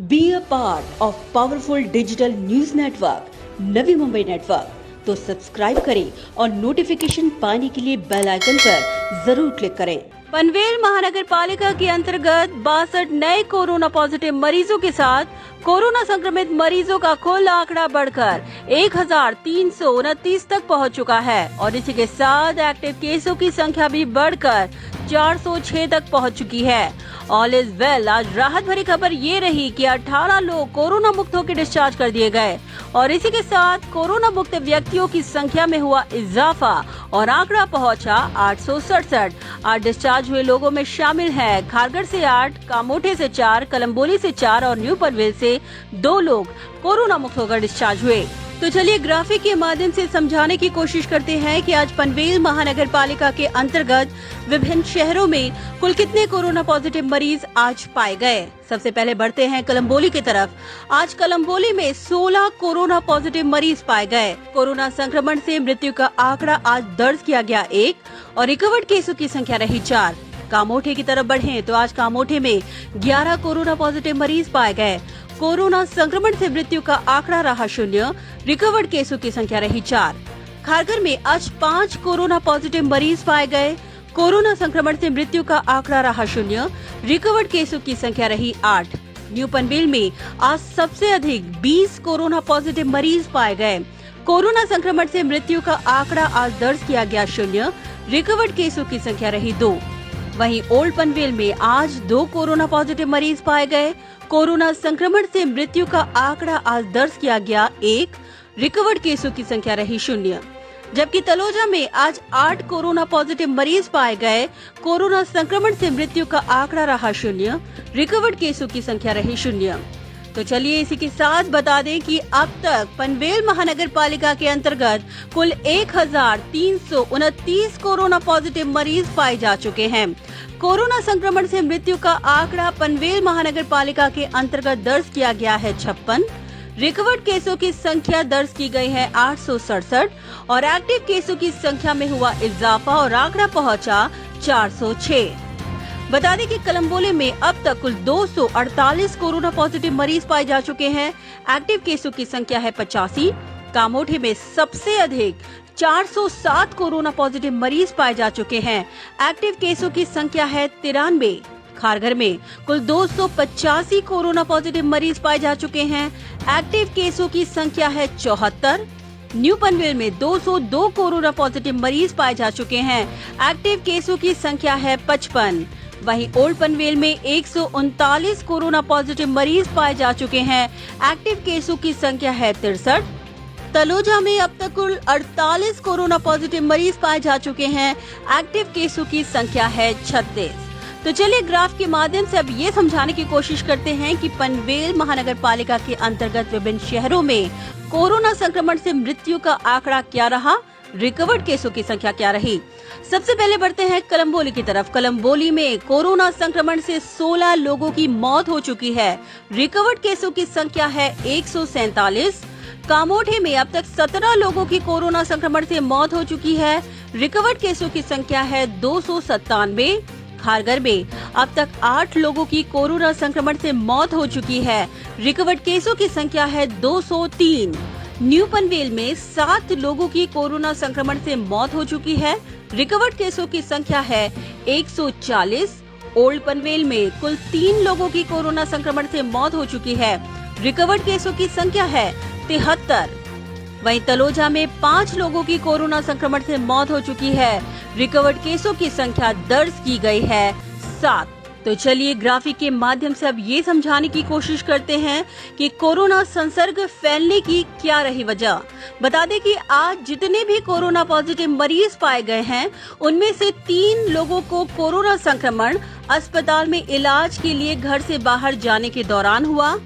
Be a part of powerful digital news network Navi Mumbai network. तो subscribe करें और notification पाने के लिए बेल आइकन पर जरूर क्लिक करें। पनवेल महानगर पालिका के अंतर्गत 62 नए कोरोना पॉजिटिव मरीजों के साथ कोरोना संक्रमित मरीजों का कुल आंकड़ा बढ़कर 1329 तक पहुंच चुका है और इसी के साथ एक्टिव केसों की संख्या भी बढ़कर 406 तक पहुंच चुकी है। All is well. आज राहत भरी खबर ये रही कि 18 लोग कोरोना मुक्त होकर डिस्चार्ज कर दिए गए और इसी के साथ कोरोना मुक्त व्यक्तियों की संख्या में हुआ इजाफा और आंकड़ा पहुंचा 867। आज डिस्चार्ज हुए लोगों में शामिल है खारघर से 8, कामोठे से 4, कलम्बोली से 4 और न्यू पनवेल से 2 लोग कोरोना मुक्त होकर डिस्चार्ज हुए। तो चलिए ग्राफिक के माध्यम से समझाने की कोशिश करते हैं कि आज पनवेल महानगर पालिका के अंतर्गत विभिन्न शहरों में कुल कितने कोरोना पॉजिटिव मरीज आज पाए गए। सबसे पहले बढ़ते हैं कलम्बोली की तरफ। आज कलम्बोली में 16 कोरोना पॉजिटिव मरीज पाए गए। कोरोना संक्रमण से मृत्यु का आंकड़ा आज दर्ज किया गया 1 और रिकवर्ड केसों की संख्या रही 4। कामोठे की तरफ बढ़ें तो आज कामोठे में 11 कोरोना पॉजिटिव मरीज पाए गए। कोरोना संक्रमण से मृत्यु का आंकड़ा रहा 0, रिकवर्ड केसों की संख्या रही 4। खारघर में आज 5 कोरोना पॉजिटिव मरीज पाए गए। कोरोना संक्रमण से मृत्यु का आंकड़ा रहा 0, रिकवर्ड केसों की संख्या रही 8। न्यू पनवेल में आज सबसे अधिक 20 कोरोना पॉजिटिव मरीज पाए गए। कोरोना संक्रमण से मृत्यु का आंकड़ा आज दर्ज किया गया 0, रिकवर्ड केसों की संख्या रही 2। वहीं ओल्ड पनवेल में आज 2 कोरोना पॉजिटिव मरीज पाए गए। कोरोना संक्रमण से मृत्यु का आंकड़ा आज दर्ज किया गया 1, रिकवर्ड केसों की संख्या रही 0। जबकि तलोजा में आज 8 कोरोना पॉजिटिव मरीज पाए गए। कोरोना संक्रमण से मृत्यु का आंकड़ा रहा 0, रिकवर्ड केसों की संख्या रही 0। तो चलिए इसी के साथ बता दें कि अब तक पनवेल महानगर पालिका के अंतर्गत कुल 1329 कोरोना पॉजिटिव मरीज पाए जा चुके हैं। कोरोना संक्रमण से मृत्यु का आंकड़ा पनवेल महानगर पालिका के अंतर्गत दर्ज किया गया है 56। रिकवर्ड केसों की संख्या दर्ज की गई है 867 और एक्टिव केसों की संख्या में हुआ इजाफा और आंकड़ा पहुंचा 406। बता दें कि कलम्बोली में अब तक कुल 248 कोरोना पॉजिटिव मरीज पाए जा चुके हैं। एक्टिव केसों की संख्या है 85। कामोठे में सबसे अधिक 407 कोरोना पॉजिटिव मरीज पाए जा चुके हैं। एक्टिव केसों की संख्या है 93। खारघर में कुल 285 कोरोना पॉजिटिव मरीज पाए जा चुके हैं। एक्टिव केसों की संख्या है 74। न्यू पनवेल में 202 कोरोना पॉजिटिव मरीज पाए जा चुके हैं। एक्टिव केसों की संख्या है 55। वहीं ओल्ड पनवेल में 139 कोरोना पॉजिटिव मरीज पाए जा चुके हैं। एक्टिव केसों की संख्या है 63। तलोजा में अब तक कुल 48 कोरोना पॉजिटिव मरीज पाए जा चुके हैं। एक्टिव केसों की संख्या है 36। तो चलिए ग्राफ के माध्यम से अब ये समझाने की कोशिश करते हैं कि पनवेल महानगर पालिका के अंतर्गत विभिन्न शहरों में कोरोना संक्रमण से मृत्यु का आंकड़ा क्या रहा, रिकवर्ड केसों की संख्या क्या रही। सबसे पहले बढ़ते हैं कलम्बोली की तरफ। कलम्बोली में कोरोना संक्रमण से 16 लोगों की मौत हो चुकी है। रिकवर्ड केसों की संख्या है 147। कामोठे में अब तक 17 लोगों की कोरोना संक्रमण से मौत हो चुकी है। रिकवर्ड केसों की संख्या है 297। खारघर में अब तक 8 लोगों की कोरोना संक्रमण से मौत हो चुकी है। रिकवर्ड केसों की संख्या है 203। न्यू पनवेल में 7 लोगों की कोरोना संक्रमण से मौत हो चुकी है। रिकवर्ड केसों की संख्या है 140। ओल्ड पनवेल में कुल 3 लोगों की कोरोना संक्रमण से मौत हो चुकी है। रिकवर्ड केसों की संख्या है 73। वहीं तलोजा में 5 लोगों की कोरोना संक्रमण से मौत हो चुकी है। रिकवर्ड केसों की संख्या दर्ज की गई है 7। तो चलिए ग्राफिक के माध्यम से अब ये समझाने की कोशिश करते हैं कि कोरोना संसर्ग फैलने की क्या रही वजह। बता दें कि आज जितने भी कोरोना पॉजिटिव मरीज पाए गए हैं उनमें से 3 लोगों को कोरोना संक्रमण अस्पताल में इलाज के लिए घर से बाहर जाने के दौरान हुआ।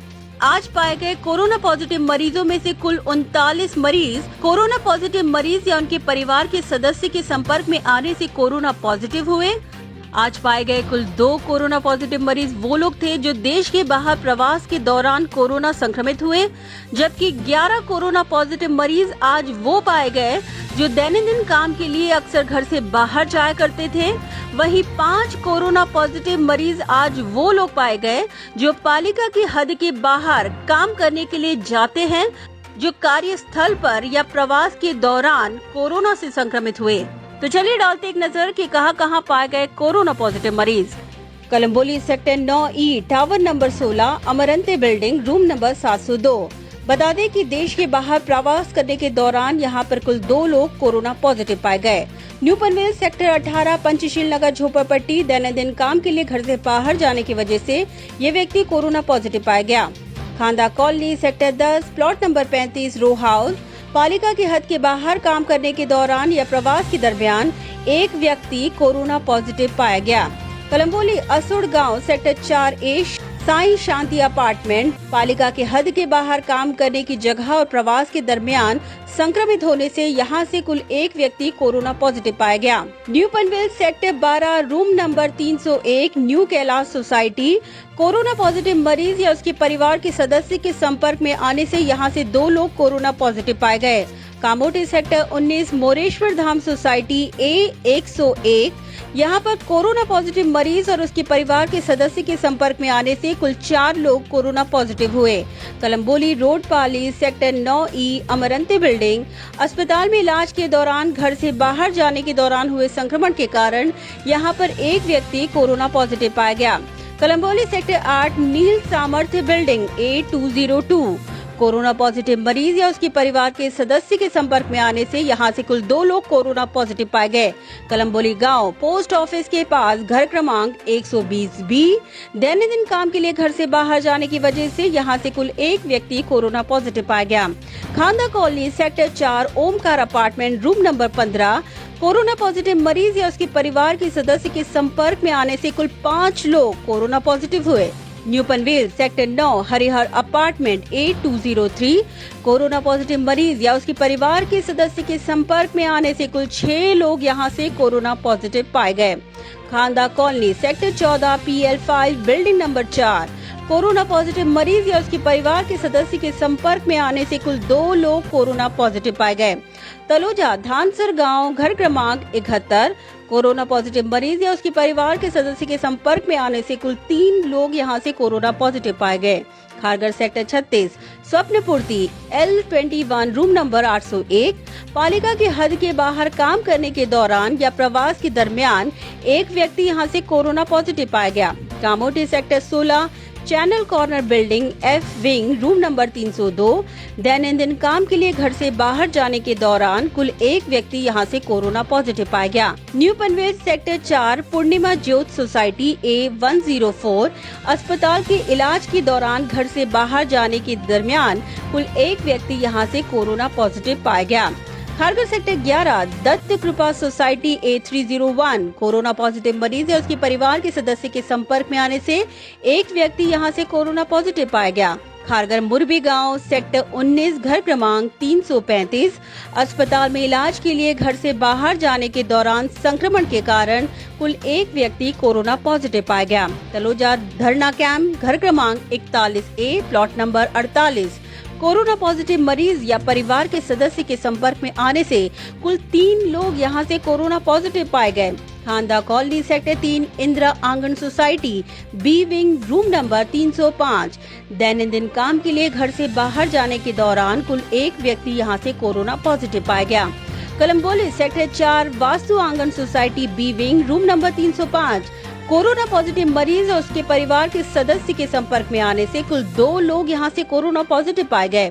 आज पाए गए कोरोना पॉजिटिव मरीजों में से कुल 39 मरीज कोरोना पॉजिटिव मरीज या उनके परिवार के सदस्य के संपर्क में आने से कोरोना पॉजिटिव हुए। आज पाए गए कुल 2 कोरोना पॉजिटिव मरीज वो लोग थे जो देश के बाहर प्रवास के दौरान कोरोना संक्रमित हुए, जबकि 11 कोरोना पॉजिटिव मरीज आज वो पाए गए जो दैनंदिन काम के लिए अक्सर घर से बाहर जाया करते थे। वहीं 5 कोरोना पॉजिटिव मरीज आज वो लोग पाए गए जो पालिका की हद के बाहर काम करने के लिए जाते हैं, जो कार्यस्थल पर या प्रवास के दौरान कोरोना से संक्रमित हुए। तो चलिए डालते एक नजर कि कहां पाए गए कोरोना पॉजिटिव मरीज। Kalamboli sector 9E tower number 16 Amrante building room number 702। बता दें कि देश के बाहर प्रवास करने के दौरान यहां पर कुल 2 लोग कोरोना पॉजिटिव पाए गए। न्यू पनवेल सेक्टर 18 पंचशील नगर झोपड़पट्टी दैनंदिन काम के लिए घर से बाहर जाने की वजह से ये व्यक्ति कोरोना पॉजिटिव पाया गया। Khanda colony sector 10 plot number 35 row house पालिका की हद के बाहर काम करने के दौरान या प्रवास के दरमियान एक व्यक्ति कोरोना पॉजिटिव पाया गया। कलम्बोली असुड़ गांव सेक्टर 4A साई शांति अपार्टमेंट पालिका के हद के बाहर काम करने की जगह और प्रवास के दरमियान संक्रमित होने से यहां से कुल एक व्यक्ति कोरोना पॉजिटिव पाया गया। New Panvel sector 12 room number 301 new Kailash society corona positive मरीज या उसके परिवार के सदस्य के संपर्क में आने से यहां से 2 लोग कोरोना पॉजिटिव पाए गए। कामोटी सेक्टर 19 मोरेश्वर धाम सोसाइटी A101 यहाँ पर कोरोना पॉजिटिव मरीज और उसके परिवार के सदस्य के संपर्क में आने से कुल 4 लोग कोरोना पॉजिटिव हुए। कलम्बोली रोड पाली सेक्टर 9E अमरंते बिल्डिंग अस्पताल में इलाज के दौरान घर से बाहर जाने के दौरान हुए संक्रमण के कारण यहाँ पर एक व्यक्ति कोरोना पॉजिटिव पाया गया। कलम्बोली सेक्टर 8 नील सामर्थ्य बिल्डिंग A202 कोरोना पॉजिटिव मरीज या उसके परिवार के सदस्य के संपर्क में आने से यहां से कुल 2 लोग कोरोना पॉजिटिव पाए गए। कलम्बोली गांव पोस्ट ऑफिस के पास घर क्रमांक 120B दैनंदिन काम के लिए घर से बाहर जाने की वजह से यहां से कुल एक व्यक्ति कोरोना पॉजिटिव पाया गया। Khanda colony sector 4 Omkar apartment room number 15 corona positive मरीज या उसके परिवार के सदस्य के संपर्क में आने से कुल 5 लोग कोरोना पॉजिटिव हुए। New Panvel sector 9 Harihar apartment A203 corona positive मरीज या उसके परिवार के सदस्य के संपर्क में आने से कुल 6 लोग यहां से कोरोना पॉजिटिव पाए गए। खांदा colony sector 14 PL5 building number 4 corona positive मरीज या उसके परिवार के सदस्य के संपर्क में आने से कुल 2 लोग कोरोना पॉजिटिव पाए गए। तलोजा धानसर गांव घर क्रमांक 71 कोरोना पॉजिटिव मरीज या उसके परिवार के सदस्य के संपर्क में आने से कुल 3 लोग यहां से कोरोना पॉजिटिव पाए गए। Kharghar sector 36 स्वप्नपूर्ति L21 room number 801 पालिका की हद के बाहर काम करने के दौरान या प्रवास के दरमियान एक व्यक्ति यहां से कोरोना पॉजिटिव पाया गया। Kamothe sector 16 channel corner building F wing room number 302 दैनंदिन काम के लिए घर से बाहर जाने के दौरान कुल एक व्यक्ति यहां से कोरोना पॉजिटिव पाया गया। न्यू पनवेल सेक्टर 4 पूर्णिमा ज्योत सोसाइटी A104 अस्पताल के इलाज के दौरान घर से बाहर जाने के दरमियान कुल एक व्यक्ति यहां से कोरोना पॉजिटिव पाया गया। खारगर सेक्टर 11 दत्त कृपा सोसाइटी A301 कोरोना पॉजिटिव मरीज या उसके परिवार के सदस्य के संपर्क में आने से एक व्यक्ति यहां से कोरोना पॉजिटिव पाया गया। खारगर मुरबी गांव सेक्टर 19 घर क्रमांक 335 अस्पताल में इलाज के लिए घर से बाहर जाने के दौरान संक्रमण के कारण कुल एक व्यक्ति कोरोना पॉजिटिव पाया गया। तलोजा धरना कैंप घर क्रमांक 41A plot number 48 corona positive मरीज या परिवार के सदस्य के संपर्क में आने से कुल 3 लोग यहां से कोरोना पॉजिटिव पाए गए। खांदा कॉलोनी सेक्टर 3 इंदिरा आंगन society B wing room number 305 दैनंदिन काम के लिए घर से बाहर जाने के दौरान कुल एक व्यक्ति यहां से कोरोना पॉजिटिव पाया गया। कलम्बोली सेक्टर 4 वास्तु आंगन society B wing room number 305 corona positive मरीज और उसके परिवार के सदस्य के संपर्क में आने से कुल 2 लोग यहां से कोरोना पॉजिटिव पाए गए।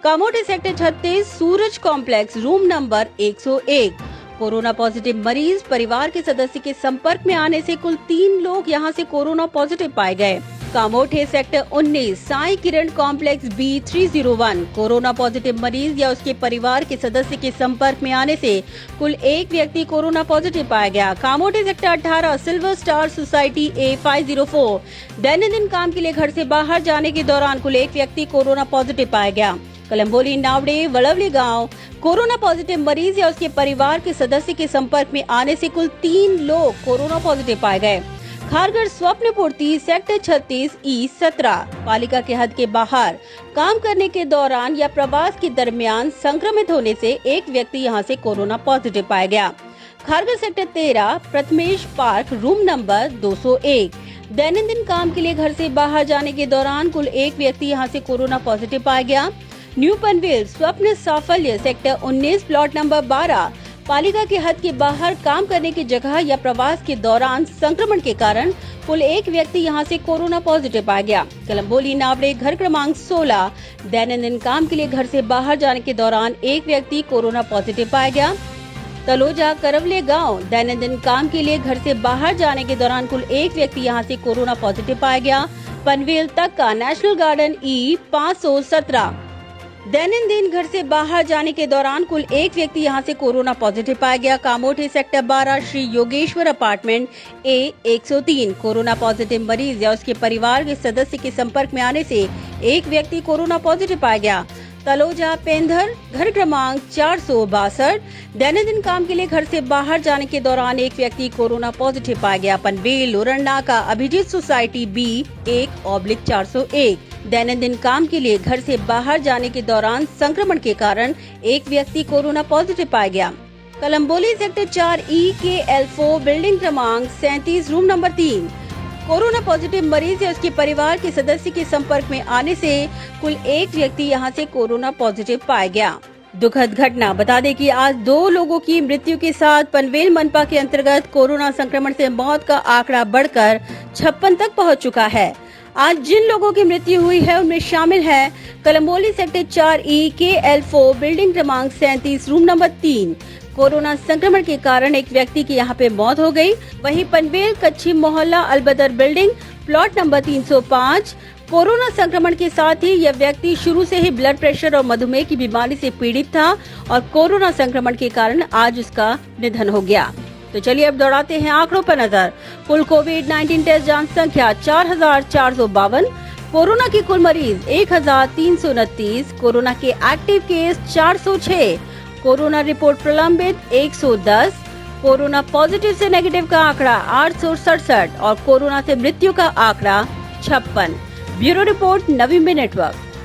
Kamothe sector 36 Suraj complex room number 101 corona positive मरीज परिवार के सदस्य के संपर्क में आने से कुल 3 लोग यहां से कोरोना पॉजिटिव पाए गए। कामोठे सेक्टर 19 साई किरण कॉम्प्लेक्स B301 कोरोना पॉजिटिव मरीज या उसके परिवार के सदस्य के संपर्क में आने से कुल एक व्यक्ति कोरोना पॉजिटिव पाया गया। Kamothe sector 18 silver star society A504 दैनंदिन काम के लिए घर से बाहर जाने के दौरान कुल एक व्यक्ति कोरोना पॉजिटिव पाया गया। कलम्बोली नावड़े वड़वली गांव कोरोना पॉजिटिव मरीज या उसके परिवार के सदस्य के संपर्क में आने से कुल 3 लोग कोरोना पॉजिटिव पाए गए। खारगढ़ स्वप्नपूर्ति सेक्टर 36E17 पालिका के हद के बाहर काम करने के दौरान या प्रवास के दरमियान संक्रमित होने से एक व्यक्ति यहां से कोरोना पॉजिटिव पाया गया। Kharghar sector 13 Prathamesh park room number 201 दैनंदिन काम के लिए घर से बाहर जाने के दौरान कुल एक व्यक्ति यहां से कोरोना पॉजिटिव पाया गया। न्यू पनवेल स्वप्न साफल्य सेक्टर 19 प्लॉट नंबर 12 पालिका के हद के बाहर काम करने की जगह या प्रवास के दौरान संक्रमण के कारण कुल एक व्यक्ति यहां से कोरोना पॉजिटिव पाया गया। कलम्बोली नावड़े घर क्रमांक 16 दैनंदिन काम के लिए घर से बाहर जाने के दौरान एक व्यक्ति कोरोना पॉजिटिव पाया गया। तलोजा करवले गांव दैनंदिन काम के लिए घर से बाहर जाने के दौरान कुल एक व्यक्ति यहां से कोरोना पॉजिटिव पाया गया। पनवेल तक का नेशनल गार्डन E517 दैनंदिन घर से बाहर जाने के दौरान कुल एक व्यक्ति यहां से कोरोना पॉजिटिव पाया गया। Kamothe sector 12 Shri Yogeshwar apartment A103 corona positive मरीज या उसके परिवार के सदस्य के संपर्क में आने से एक व्यक्ति कोरोना पॉजिटिव पाया गया। तलोजा पेंधर घर क्रमांक 462 दैनंदिन काम के लिए घर से बाहर जाने के दौरान एक व्यक्ति कोरोना पॉजिटिव पाया गया। पनवेल लोरन्ना का अभिजीत सोसाइटी B1/401 दैनंदिन काम के लिए घर से बाहर जाने के दौरान संक्रमण के कारण एक व्यक्ति कोरोना पॉजिटिव पाया गया। कलम्बोली सेक्टर 4E के L4 बिल्डिंग क्रमांक 37 रूम नंबर 3 कोरोना पॉजिटिव मरीज या उसके परिवार के सदस्य के संपर्क में आने से कुल एक व्यक्ति यहां से कोरोना पॉजिटिव पाया गया। दुखद घटना बता दें कि आज 2 लोगों की मृत्यु के साथ पनवेल मनपा के अंतर्गत कोरोना संक्रमण से मौत का आंकड़ा बढ़कर 56 तक पहुंच चुका है। आज जिन लोगों की मृत्यु हुई है उनमें शामिल है कलम्बोली सेक्टर 4E के L4 बिल्डिंग क्रमांक 37 रूम नंबर 3 कोरोना संक्रमण के कारण एक व्यक्ति की यहां पे मौत हो गई। वहीं पनवेल कच्ची मोहल्ला Albadr building plot number 305 corona संक्रमण के साथ ही यह व्यक्ति शुरू से ही ब्लड प्रेशर और मधुमेह की बीमारी से पीड़ित था और कोरोना संक्रमण के कारण आज उसका निधन हो गया। तो चलिए अब दौड़ाते हैं आंकड़ों पर नजर। कुल कोविड-19 टेस्ट जांच संख्या 4452, कोरोना के कुल मरीज 1329, कोरोना के एक्टिव केस 406, कोरोना रिपोर्ट प्रलंबित 110, कोरोना पॉजिटिव से नेगेटिव का आंकड़ा 867 और कोरोना से मृत्यु का आंकड़ा 56। ब्यूरो रिपोर्ट नवी नेटवर्क।